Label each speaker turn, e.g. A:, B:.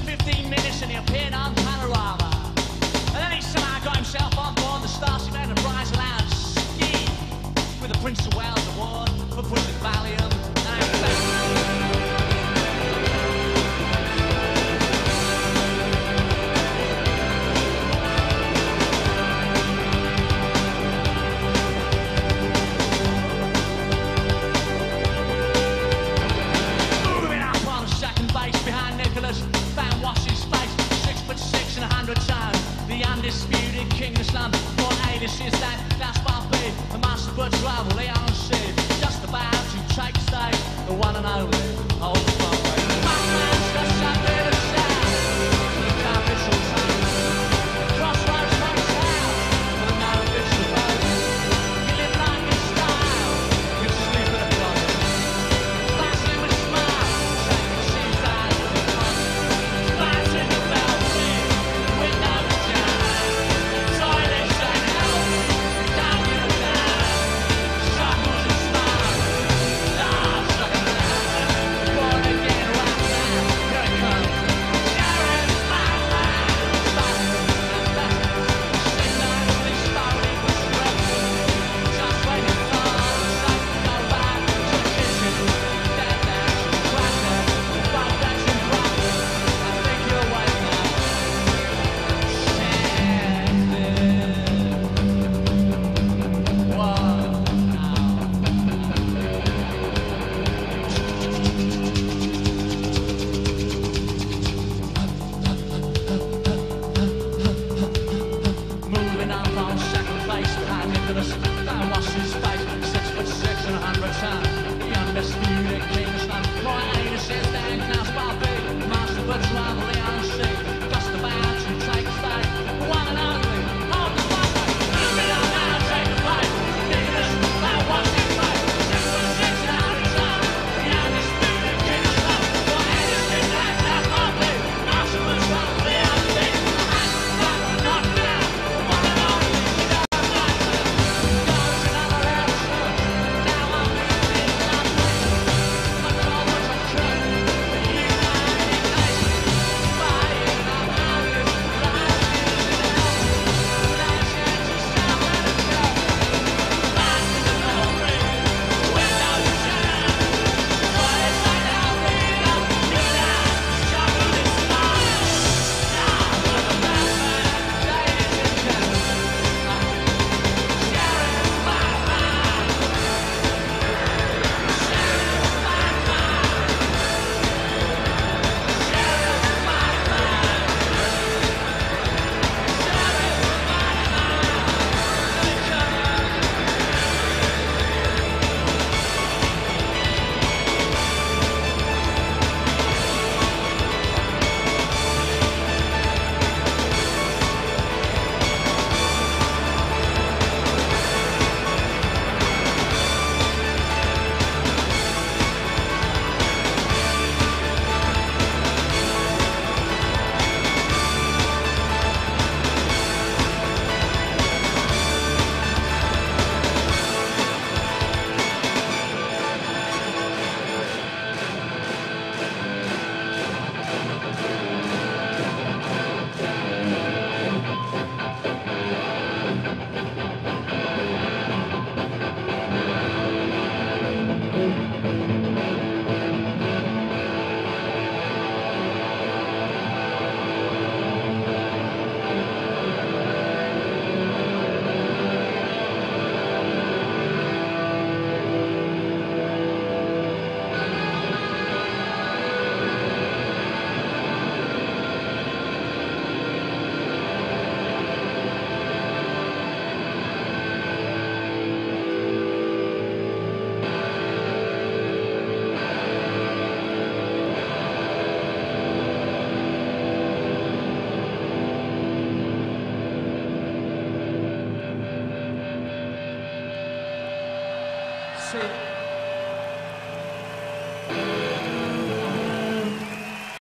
A: 15 minutes and he appeared on Panorama. And then he somehow got himself on board the Starship Enterprise Lounge ski with the Prince of Wales Award for pushing Valium and found Washington's face, 6'6" and 100 tons. The undisputed king of slum, born alias is that Klaus Barbie, the master but trouble, Leon C. Just about to take the stage, the one and only, old Barbie. My man's just under the sound, the capital town. Crossroads hotel, with a no bitch to vote. You live like in style, you sleep in a closet. Fashion with smile, take the shoes out of the closet. In the balcony, windows down, toilets and hell, down in the down, shackles and smiles, laughs like a man, born again right now, here it comes, Sharon, my man, fast and fast, sing nicely, slowly, but straight, just waiting for the sun to go back to the kitchen, dead dash, cracker, both dash and brothers, I think you're awake now. Moving up on second place behind Nicholas. That was his face, 6'6" and 100 tons. The undisputed king of slum. My anus is Dan Klaus Barbie, master but trouble, Leon C. Just about to take the stage, the one and only, hold the Barbie. Moving up now, take the place. Nicholas, that was his face, 6'6" and 100 tons. The undisputed king of slum. My anus is Dan Klaus Barbie, master but trouble, Leon C. Not now, the one and only, goes another episode. Now I'm leaving nothing. But there always a trick for you nation. Buying up houses, rising in hell. Without chance of sound and a joke. Back in the glory, windows down. Toilets like healthy, up, good out, chocolate smile. Now for the Batman, ladies and gentlemen. Sharon, my man. Sharon, my man. Sharon, my man. See.